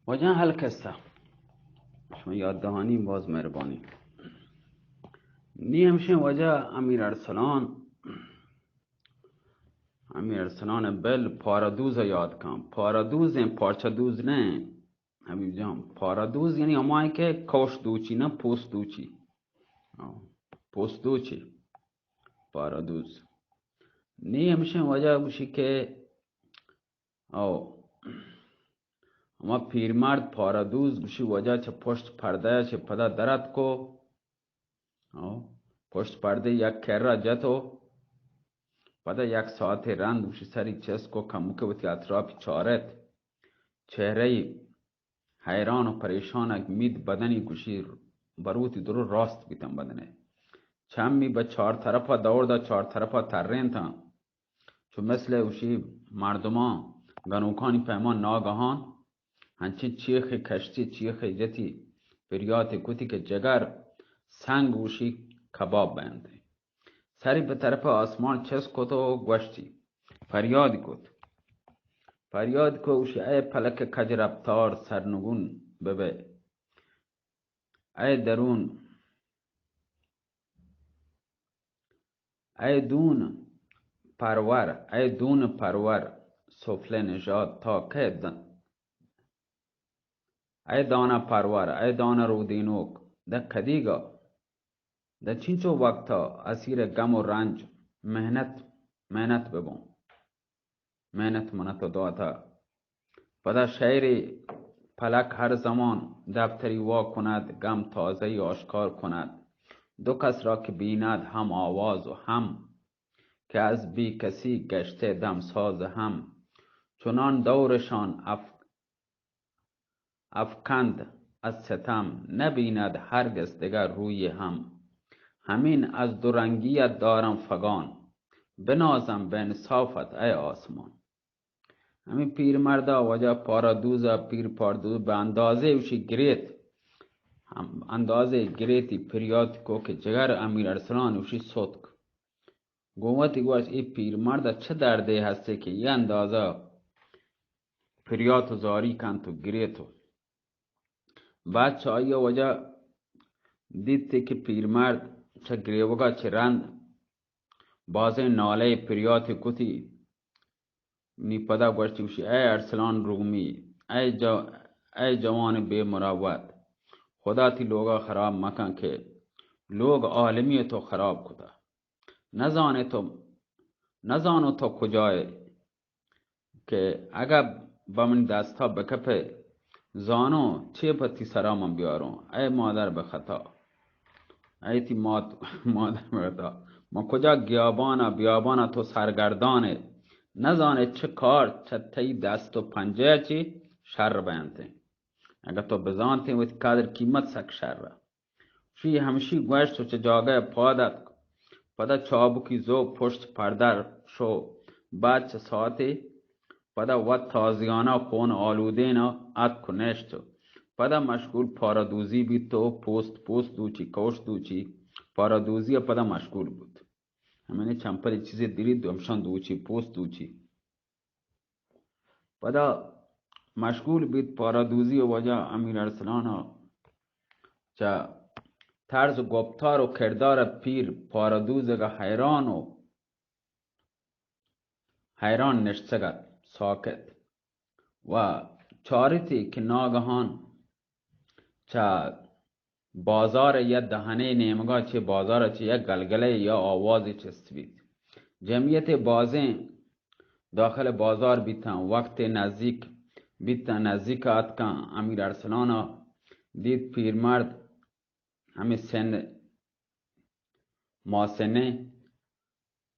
واجه حل کسته شما یاد دهانی باز مهربانی نی همشه واجه امیر ارسلان بل پارادوز یاد کن. پارادوز این پارچه دوز نه حبیب جان. پارادوز یعنی همایی که کوش دوچی نه پوست دوچی. پوست دوچی پارادوز. نی همشه واجه بوشی که اما پیرمرد پارادوز بوشی واجه چه پشت پرده چه پدا درد کو پشت پرده یک کره جتو پدا یک ساعت رند بوشی سری چست کو کمو که بطی اطراف چارت چهره حیران و پریشان اک مید بدنی گوشی بروتی درو راست بیتن بدنه چمی به چهار طرفا دور دا چهار طرفا ترین تا چون مثل اوشی مردمان گنوکانی پیمان ناگهان هنچین چیخ کشتی چیخ جتی پریات کتی که جگر سنگ اوشی کباب بنده سری به طرف آسمان چس کت و گوشتی فریاد کت اوشی ای پلک کج رفتار سرنگون ببه ای درون ای دون پرور سفله نژاد تا که ای دانه پرور ای دانه رودینوک ده کدیگا ده چینچو وقتا اسیر غم و رنج مهنت ببون مهنت منتو داتا پدا شعر پلک هر زمان دفتری وا کند غم تازه آشکار کند دو کس را که بیند هم آواز و هم که از بی کسی گشته دمساز هم چنان دورشان افکند از ستم نبیند هرگز دگر روی هم همین از دورنگیت دارم فگان بنازم به انصافت ای آسمان. همین پیر مردا وجه پارادوزا پیر پاردوز به اندازه وشی گریت اندازه گریتی پریات کو که جگر امیر ارسلان وشی صوت گوتی گوش ای پیر مردا چه درده هسته که یه اندازه پریات و زاری کن تو گریتو. بعد چه آیا وجه دیدتی که پیرمرد چه گریوگا چه رند بازه ناله پریات کتی نی پدا گوشتی وشی ای ارسلان رومی ای جوان بے مراوت خدا تی لوگا خراب مکن که لوگ عالمی تو خراب کتا نزانو تو کجای که اگر با من دستا بکپه زانو چه پتی سرامم بیارون ای مادر به خطا ای تی مادر به خطا ما کجا بیابانا تو سرگردانه نزانه چه کار چه تی دست و پنجه چی شر بینته اگر تو بزانتی و قدر قیمت سک شر شی همشی گوشت و چه جاگه پدا چابکی زو پشت پردر شو بعد چه ساعتی پدا وقت تازیانا خون آلودینا ات کنشتو پدا مشغول پارادوزی بی تو پوست دوچی کوش دوچی پارادوزی پدا مشغول بود همینه چمپلی چیزی دیرید دومشان دوچی پوست دوچی پدا مشغول بید پارادوزی و وجه امیر ارسلان چه طرز گفتار و کردار پیر پارادوزگا حیران نشتگد ساکت و چارتی که ناگهان چه بازار یا دهنه نیمگاه چه بازار چه یک گلگله یا آوازی چست بید جمعیت بازین داخل بازار بیتن وقت نزدیک آتکن امیر ارسلان دید پیرمرد همه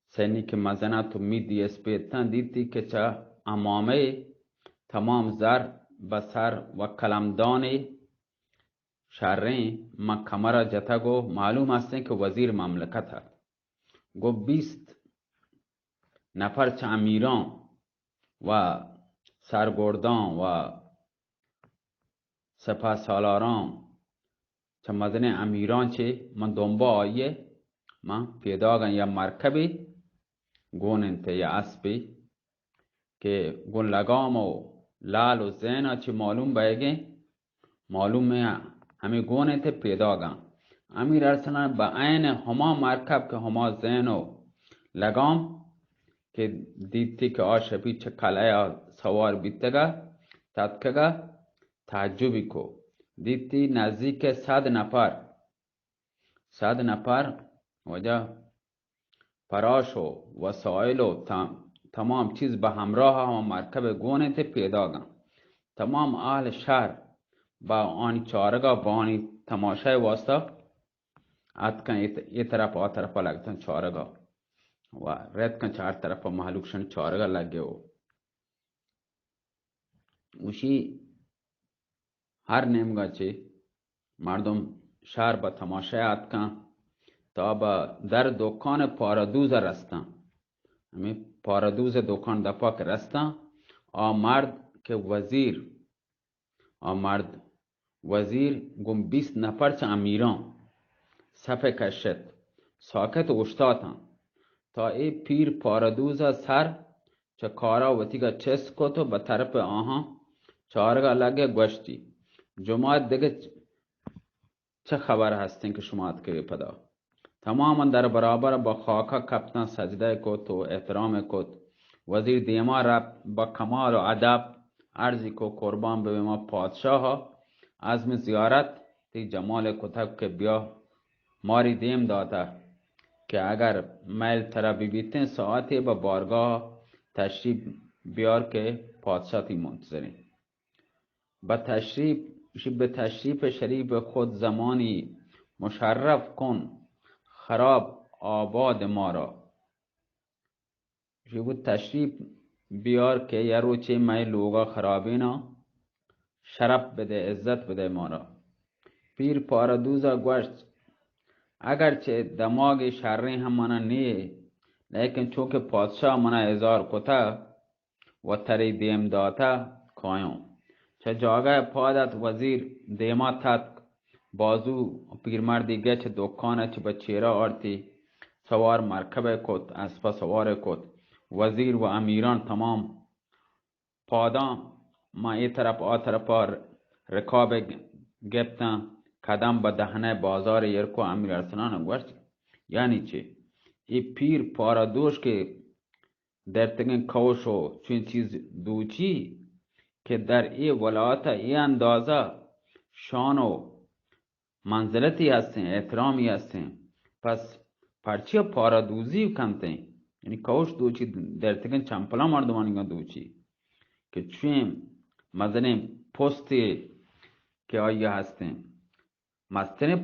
سنی که مزنه تو میدی اسپیتن دیدی که چه امامه تمام زر بسر و کلمدان شرین ما کمره جتا گو معلوم هستن که وزیر مملکت هست گو 20 نفر چه امیران و سرگردان و سپاسالاران چه مزنه امیران چه من دنبا آیه من پیدا گن یا مرکبی گون انت یا اسبی که گون لگام و لال و زینا چی معلوم بایگه معلومه همی گونه ته پیدا گن. امیر ارسلان با عین هما مرکب که هما زین و لگام که دیدتی که آشپی چه قلعه سوار بیتگا تدکگا تعجبی کو دیدتی نزدیک 100 نفر وجه پراش و وسایل و تمام چیز به همراه هم مرکب گونه ته پیدا گن. تمام اهل شهر با آنی چارگاه با آنی تماشای واسطه اتکن ای طرف آ طرف لگتن چارگاه و رد کن چهار طرف محلوکشن چارگاه لگه و اوشی هر نیمگاه چی مردم شهر با تماشای اتکن تا با در دکان پارادوز رستن. همین پارادوز دکان دپا که رستن مرد که وزیر گم 20 نفر چه امیران صفحه کشت ساکت اشتاتن تا ای پیر پارادوزا سر چه کارا وطیگا چست کتو به طرف آها چارگا لگه گوشتی جماعت دیگه چه خبر هستین که شما اتکه پدا تماما در برابر با خاکا کپتن سجده کت و احترام کت. وزیر دیما رب با کمال و ادب عرضی کو قربان به ما پادشاه عزم زیارت تی جمال کتک که بیا ماری دیم داده که اگر میل ترا بیبیتن ساعتی با بارگاه تشریف بیار که پادشاه تی منتظرین. به تشریف شریف خود زمانی مشرف کن خراب آباد ما را. بود تشریف بیار که یه روچه مای لوگا خرابینا شرف بده عزت بده ما را. پیر پارادوزا گوشت اگرچه دماغ شرری هم منا نیه لیکن چونکه پادشاه منا ازار کتا و تری دیم داتا کایون چه جاگه پادت وزیر دیما تد بازو پیرمردی گچ دکانه چه بچیرا آرتی سوار مرکب کت اسپا سوار کت. وزیر و امیران تمام پادان ما ای طرف آ طرف رکاب گپتن قدم به دهنه بازار یرکو. امیر ارسلان گوشت یعنی چه ای پیر پارادوش که در تگن کوش و چون چیز دوچی که در ای ولایت ای اندازه شان و منزلتی هستن احترامی هستن پس پرچی پارادوزی کنتن یعنی کوش دوچی در تگن چمپلا مردمانی دوچی که چون مثلا پستی که آیا هستن مستن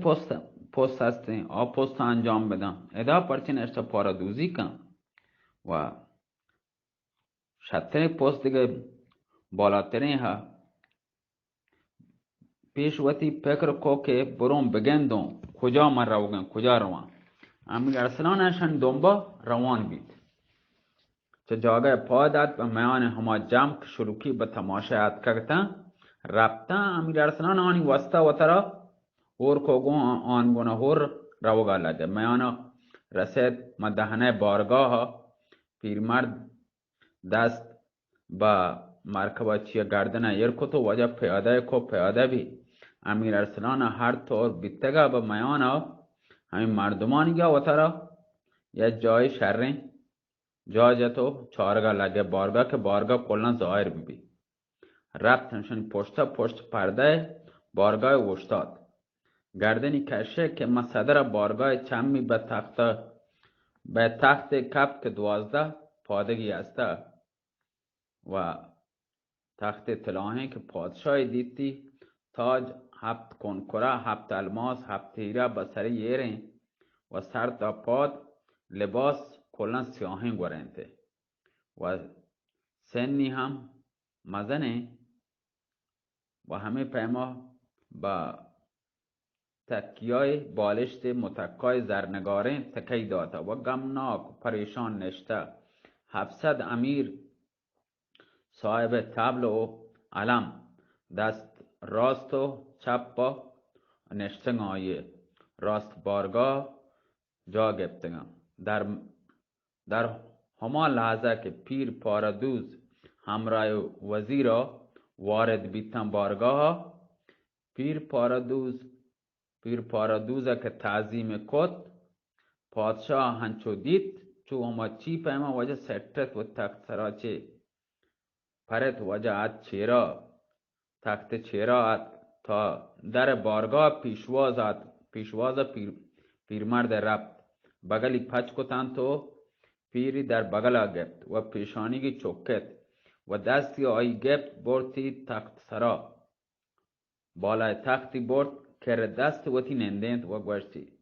پست هستن پست انجام بدن ادا پرچی نشتا پارادوزی کن و شتر پست دیگه بالاترین ها پیش وقتی فکر کو که برون بگندم کجا من روگن کجا روان. امیر ارسلانشان دنبا روان بید چه جاگه پادت و میان هما جمع که شروکی به تماشایت کرتن رفتن. امیر ارسلان آنی وسته و ترا هور کوگون آنگونه هور روگا لده میان رسید مدهنه بارگاه. پیرمرد دست با مرکبه چیه گردنه یرکو تو وجه پیاده کو پیاده بی. امیر ارسلان هر طور بیتگا با میان همین مردمانی گا و ترا یه جای شرین جا جتو چارگاه لگه بارگاه که بارگاه کلن ظاهر بی. رفتنشون پشت پرده بارگاه وشتاد گردنی کشه که مصدر بارگاه چمی به تخت کپ که 12 پادگی هسته و تخت طلاهی که پادشاه دیتی تاج 7 کنکره 7 الماس 7 تیره بسری یرین و سر تا پاد لباس کلن سیاهین گورنده و سنی هم مزنه و همه پیما با تکیای بالشت متکای زرنگاره تکی داده و غمناک پریشان نشته. 700 امیر صاحب تبل و علم دست راست و چپ با نشتن آیه راست بارگاه جا گفتگم. در همان لحظه که پیر پارادوز همراه وزیرا وارد بیتن بارگاه پیر پارادوزه که تعظیم کت پادشاه هنچو دید چو اما چی پیما وجه سٹت و تخت سراچه پرت وجه ات چیرا تخت چیرا ات تا در بارگاه پیشواز پیرمرد رفت بغلی پچ کتن تو پیری در بغل گفت و پیشانیگی چکت و دستی آی گفت برتی تخت سرا بالای تختی برد که دست وتی نندند و گوشتی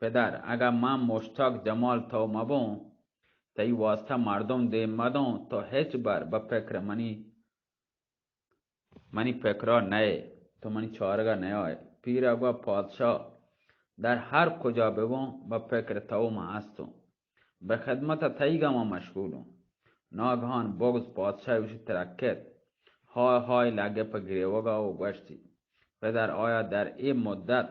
پدر اگر من مشتاق جمال تو مبون تا ای واسطه مردم ده مدون تا هیچ بر با فکر منی فکرها نه تو منی چارگاه نه آی پیر اگا پادشاه در هر کجا ببون با فکر تو ما هستم به خدمت تایگا ما مشغولم ناگهان بغض پادشاه وش ترکت های لگه پا گریوگا و گوشتی پدر آیا در این مدت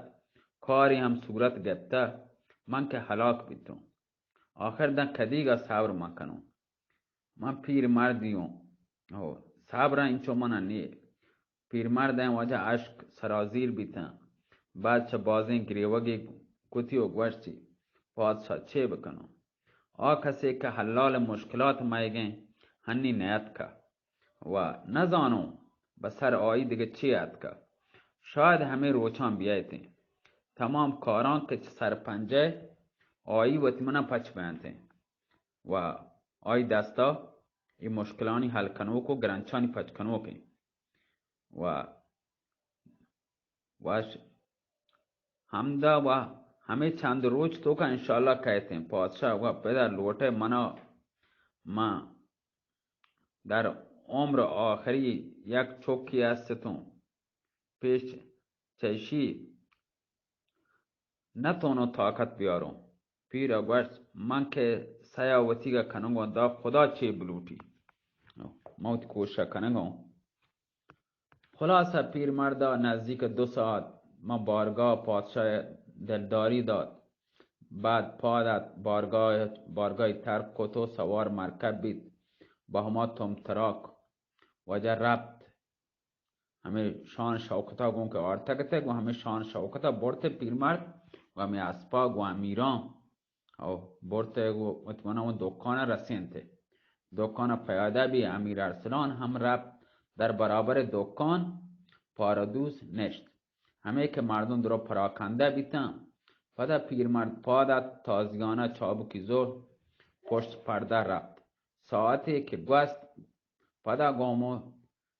کاری هم صورت گفته من که هلاک بیتم آخر دن کدیگا صبر مکنم من پیر مردیم صبر اینچو من نیه پیر مردم وجه عشق سرازیر بیتن بعد چه بازین گریوگی کتی و گوشتی پادشاه چه بکنم کسی که حلال مشکلات مایگن هنی نیت که و نزانم بسر آیی دیگه چی ات که شاید همه روچان بیایتین تمام کاران که سرپنجه آیی وقتی منم پچ بیانتین و آیی دستا این مشکلانی حل کنوک و گرانچانی پچ کنوکی و همدا و همه چند روز تو که انشاءالله کهتیم پادشاه و پدر لوٹه ما در عمر آخری یک چوکی هستتون پیش چشی نتونو طاقت بیارم پیر گوشت من که سیاوتی که کنگو دا خدا چه بلوٹی موت کوشش کنگو خلاصه پیر مردا نزدیک 2 ساعت ما بارگاه پادشاه دلداری داد بعد پادت بارگاه ترک کتو سوار مرکب بید با همه تمتراک وجه ربط همه شان شوکتا گون که آرتکته و همه شان شوکتا برته پیرمرد و همه اسپاگ و امیران او برته و اتمنى دکان رسینته دکان پیاده بی امیر ارسلان هم رفت در برابر دکان پارادوز نشت همه که مردم درو پراکنده بیتن پدا پیرمرد پادت تازیانه چابکی زور پشت پرده رفت ساعتی که گوست پدا گامو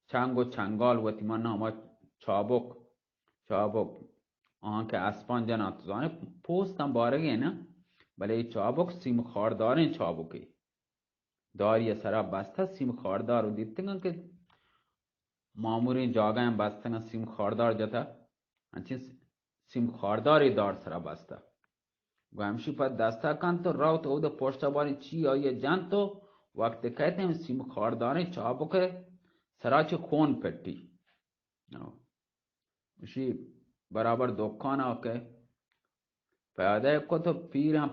چنگ و چنگال و تیمان نامه چابک آن که اسپان جنات زانه پوستم بارگه نه بله چابک سیم خاردارین چابکی داری سرا بسته سیم خاردار رو دیدتگن که مامورین جاگه هم بستگن سیم خاردار جتا انچین سیم خارداری دار سرا بسته و همشی پا دسته کن تو راو تو ده پشتا باری چی آیه جن تو وقت کہتے ہیں سیم خارداری چابک سرا چه خون پتی اسی برابر دکان آکے پیاده کو تو پیر هم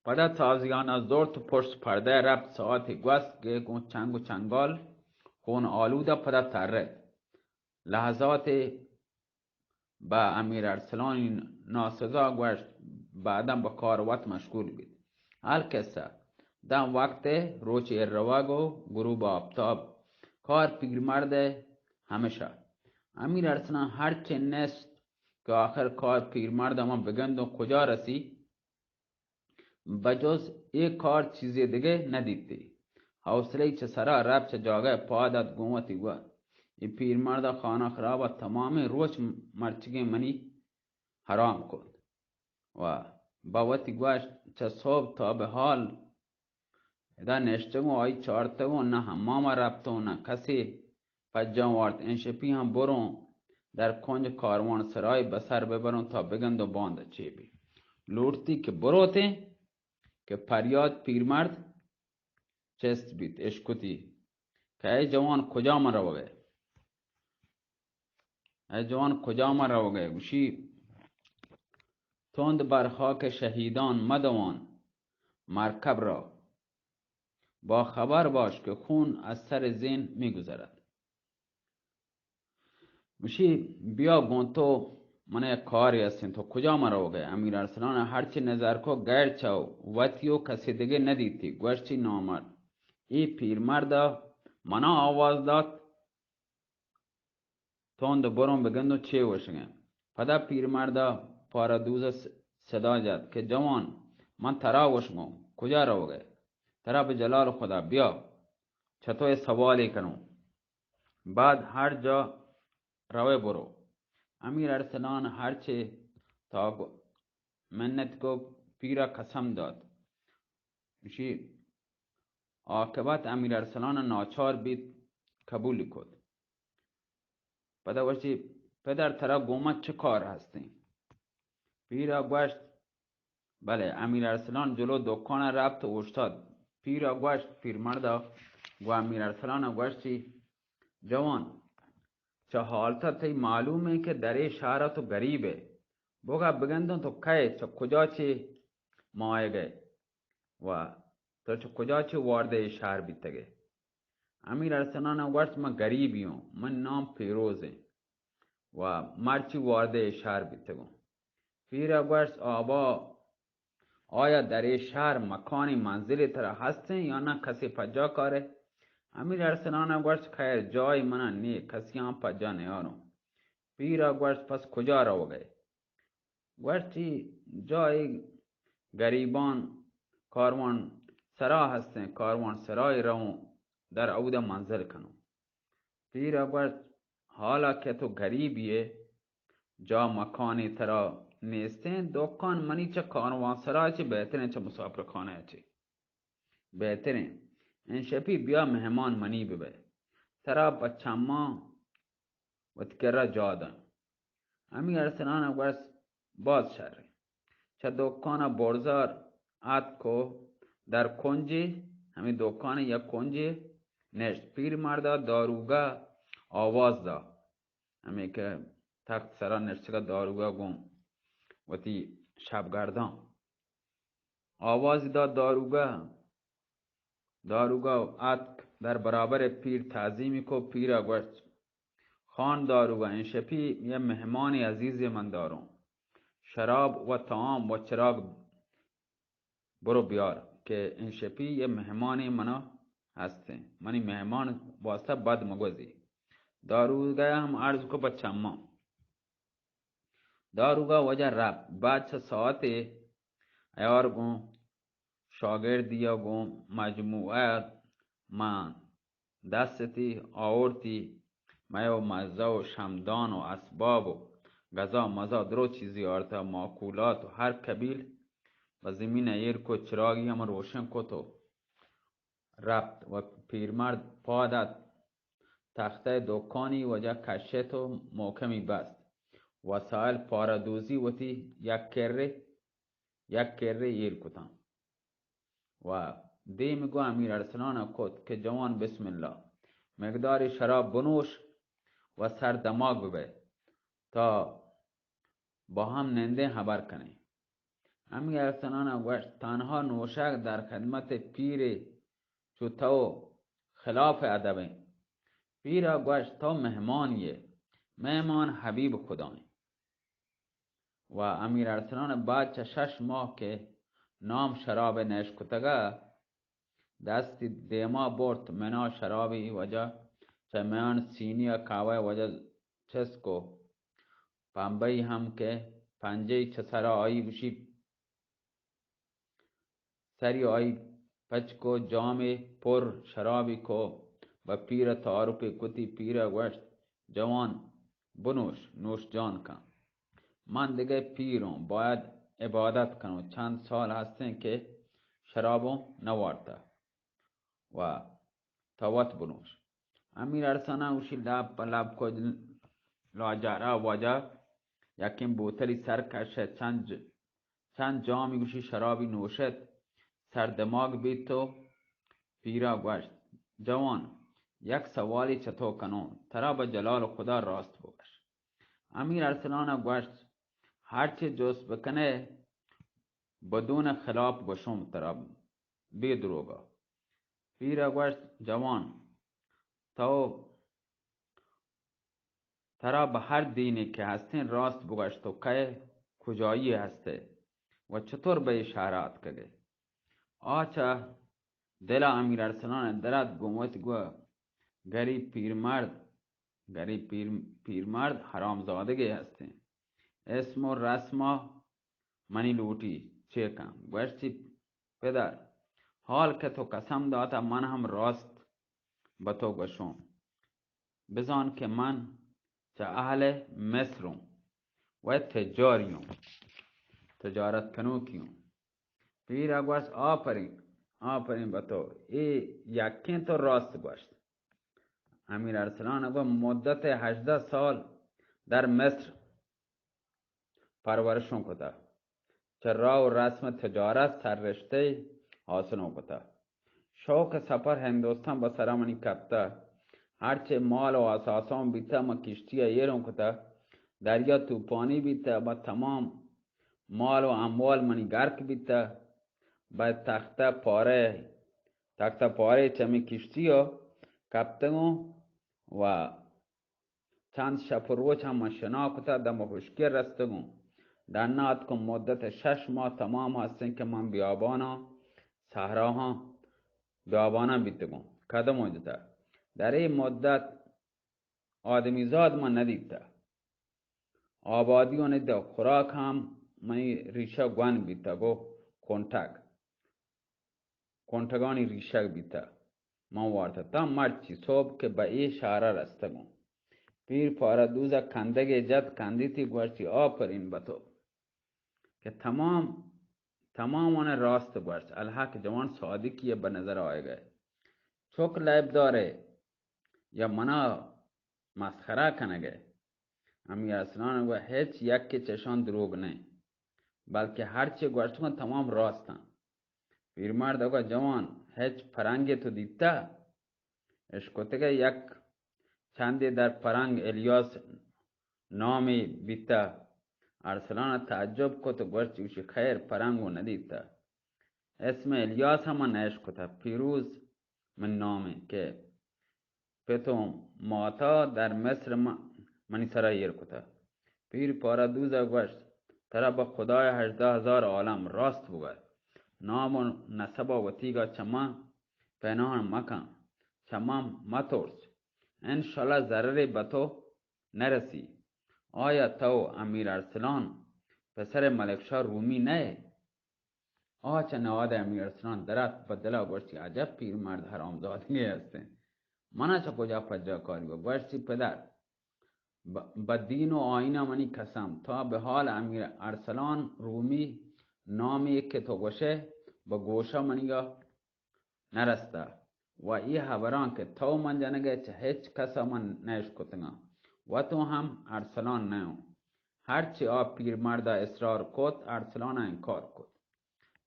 پدا تازیان از دور تو پشت پرده رفت ساعتی گوست که گون چنگ و چنگال خون آلوده پدا تره لحظات با امیر ارسلان ناسزا گوشت بعدم با کاروات مشغول بید حال کسا دم وقت روچ ارواگ و غروب آفتاب کار پیرمرد همیشه امیر ارسلان هرچه نست که آخر کار پیرمرد ما بگند و کجا رسی بجز یک کار چیزی دیگه ندیدی حوصله چه سرا رب چه جاگه پادت گومتی گوه ای پیرمرد خانه خراب تمام روچ مرچگی منی حرام کن و باوتی گوش چه صبح تا به حال ادا نشتگو آئی چارتگو نه همام ربتو نه کسی پجان وارد انشپی هم برون در کنج کاروان سرای بسر ببرون تا بگند و باند چی بی لوٹتی که بروته که پریاد پیرمرد چست بیت اشکتی که ای جوان کجا من رو گئے ای جوان کجا من رو گئے گوشی تند بر خاک شهیدان مدوان مرکب را با خبر باش که خون از سر زین می گذرد میشی بیا گون تو من یک کاری هستین تو کجا مرا گه امیر ارسلان هرچی نظر کو گیر چاو وطیو کسی دیگه ندیدی گوشتی نامرد ای پیرمرد منا آواز داد تند برون بگند و چه وشگه پدا پیرمرد پارادوز صدا جد که جوان من ترا وشگم کجا رو گه ترا به جلال خدا بیا چطور سوالی کنم بعد هر جا روی برو امیر ارسلان هرچه تا منت کو پیرا قسم داد میشی عاقبت امیر ارسلان ناچار بید قبول کد پدا وشی پدر ترا گومت چه کار هستی پیرا گوشت بله امیر ارسلان جلو دکان رفت و افتاد پیرا گوشت پیرمردا و امیر ارسلان گوشتی جوان چه حالتا تی معلومه که در این شهر تو غریبه بگا بگندن تو که چه کجا چی مایه گه و تو چه کجا چی وارده شهر بیتگه امیر ارسلان گوشت من غریبیم من نام پیروزه و مرچی وارده شهر بیتگم پیرا گوشت آیا در این شهر مکانی منزلی تر هستن یا نه کسی پجا کاره امیر ارسلان گوشت خیر جای من نی کسی هم پجا نیارم پیرا گوشت پس کجا رو گئے گوشتی جای گریبان کاروان سرا هستن کاروان سرای رو در عود منزل کنم پیرا گوشت حالا که تو غریبیه جا مکانی ترا نیستین دکان منی چه کاروان سرا چه بهترین چه مسافرخانه چه بهترین این شپی بیا مهمان منی ببه ترا بچما و تکره جادن امی ارسلان گوشت باز شره چه دکان برزار ات کو در کنجی همین دکان یک کنجی نشت پیر مردا داروگا آواز دا همین که تخت سرا نشتگا داروگا گم و تی شبگردان آواز دا داروگا ات در برابر پیر تعظیمی کو پیرا گوشت خان داروگا این شپی یه مهمانی عزیز من دارم شراب و طعام و چراغ برو بیار که این شپی یه مهمانی منو هسته منی مهمان واسطه بد مگوزی داروگا هم عرض کو بچما داروگا وجه رب بعد چه ساعتی ایار گون شاگردیا گون مجموعه من دستی آورتی میو مزه و شمدان و اسباب و غذا مزا درو چیزی آرتا ماکولات و هر کبیل و زمین ایر کو چراغی هم روشن کو تو رفت و پیرمرد پادت تخته دکانی وجه کشت و محکمی بست وسایل پارادوزی وتی یک کره ایر کتن و دی میگو امیر ارسلان کت که جوان بسم الله مقدار شراب بنوش و سر دماغ ببه تا با هم ننده خبر کنه امیر ارسلان گوشت تنها نوشک در خدمت پیر چو تو خلاف ادبه پیرا گوشت تو مهمانیه مهمان حبیب خدای و امیر ارسلان بعد چه 6 ماه که نام شراب نشکتگه دستی دیما برد منا شرابی وجه چه میان سینی کاوه وجه چسکو پنبهی هم که پنجه چه سرا آئی بشی سری آئی پچکو جام پر شرابی کو و پیر تعارف کتی پیر گوشت جوان بنوش نوش جان کن من دیگه پیرم باید عبادت کنم چند سال هستن که شرابم نوارده و توت بنوش امیر ارسلان اوشی لب لب کو لاجرا وجه یکیم بوتلی سر کشه چند جامی گوشی شرابی نوشد سر دماغ بید تو پیرا گوشت جوان یک سوالی چطور کنون ترا به جلال خدا راست بگش امیر ارسلان گوشت هرچی جست بکنه بدون خلاف گشم ترا بی دروگا پیرا گوشت جوان تو ترا به هر دینی که هستین راست بگشت و که کجایی هسته و چطور به اشارات کده. آچه دل امیر ارسلان درد گموت گو گری پیرمرد حرامزادگی هسته. اسم و رسم منی لوٹی چه کم. گوشتی پدر حال که تو قسم داتا من هم راست به تو گشم. بزان که من چه اهل مصرم و تجاریم، تجارت کنوکیم. پیر گوشت آفرین به تو، ای یکین تو راست گوشت. امیر ارسلان گوشت مدت 18 سال در مصر پرورشون کده، چه راه و رسم تجارت سررشته حاصل کده. شوق سفر هندوستان با سرمانی کپته، هرچه مال و اساسان بیته ما کشتی ایرون کده. دریا توپانی بیته با تمام مال و اموال منی گرک بیته. با تخته پاره چمی کشتی و کپتگون و چند شب و روز هم شنا کده دم خشکی رستگون. در نات که مدت 6 ماه تمام هستن که من بیابانا صحراها بیابانا بیتگون کدم وجده. در این مدت آدمیزاد من ندیده، آبادی و ندیده، خوراک هم منی ریشه گوان بیته گو کنتگانی ریشه بیته من وارده تا مرچی صبح که به ای شهره رستگون. پیر پاره دوزه کندگی جد کندیتی گوشتی آفرین به تو که تمام آن راست گوشت. الحق جوان صادقیه به نظر آئے چوک لعب داره یا منا مسخره کنگه. امیر ارسلان گوشت هیچ یک که چشان دروغ نه، بلکه هرچی گوشت کن تمام راستن. پیرمرد گوشت جوان هیچ پرنگی تو دیده؟ اشکوتگه یک چندی در پرنگ الیاس نامی بیته. ارسلان تعجب کت و گوشت اوشی خیر پرنگو ندیده. اسم الیاس هم نشکته، پیروز من نامه که پتو ماتا در مصر منی سرایر کته. پیر پاره دوزه گوشت ترا به خدای 18,000 عالم راست بگوی. نام و نسب و تیگا چما پنهان مکن، چما مترس، انشالله ضرری به تو نرسی. آیا تو امیر ارسلان پسر ملکشاه رومی نه؟ آچه نواد امیر ارسلان درد به دل گوشتی عجب پیرمرد حرامزادگی هسته، من چه کجا فجا کاری گوشتی پدر با دین و آیین منی قسم تا به حال امیر ارسلان رومی نامی که تو گوشه با گوشه منیگا نرسته و ای خبران که تو من جنگه چه هیچ کسا من نشکتنگا و تو هم ارسلان نیو. هرچی پیر مرد اصرار کد ارسلان انکار کد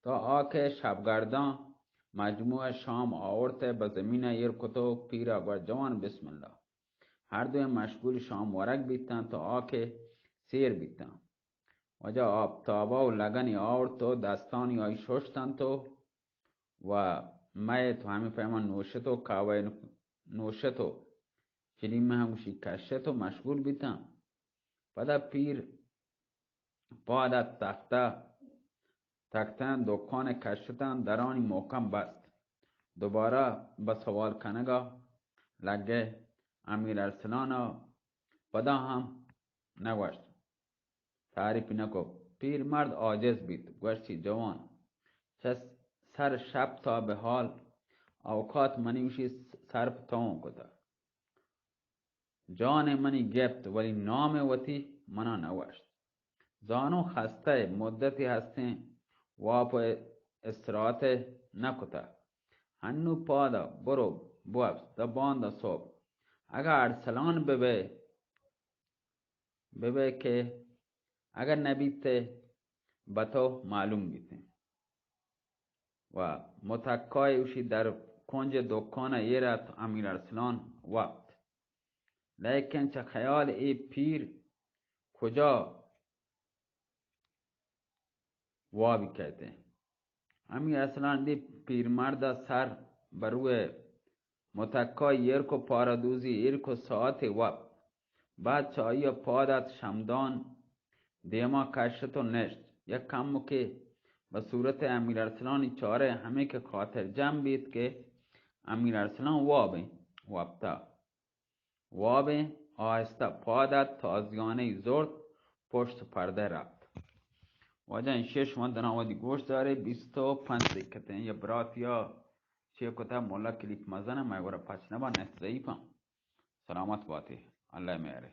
تا آکه شبگردان مجموع شام آورته به زمین ایر کتو. پیرا گوشت جوان بسم الله. هر دوی مشغول شام ورک بیتن تا آکه سیر بیتن و جا آبتابا و لگنی آورد تو دستانی آی ششتن تو و مای تو همین پیمان نوشتو کاوه نوشتو چلیم هموشی کشتو مشغول بیتن. پدا پیر پادا تختن دکان کشتن درانی محکم بست. دوباره به سوال کنگا لگه امیر ارسلان پدا هم نگوشت، تعریفی نکو. پیر مرد عاجز بید گوشتی جوان چه سر شب تا به حال اوقات منیوشی صرف تاون کده. جان منی گفت ولی نام وطی منا نوشت. زانو خسته مدتی هستین واپو استراحت نکته. هنو پادا برو بوفت دبانده صبح. اگر ارسلان ببه که اگر نبیته به تو معلوم بیته و متکای اوشی در کنج دکان ایرت امیر ارسلان وقت. لیکن چه خیال ای پیر کجا وابی کهته. امیر ارسلان دی پیرمرد سر بروی متکای ایرکو پارادوزی ایرکو ساعت وقت بعد چایی پادت شمدان دیما کشت و نشت یک کمو که به صورت امیر ارسلان چاره همه که خاطر جمع بید که امیر ارسلان وابه وابتا وابه آهسته پادت تازیانه زرد پشت پرده رفت واجه این 6 ماه دناودی گوشت داره 25 دکته یا برات یا چه کتا مولا کلیپ مزنه مگوره پچ نبا نت ضعیفم سلامت باتی الله میاره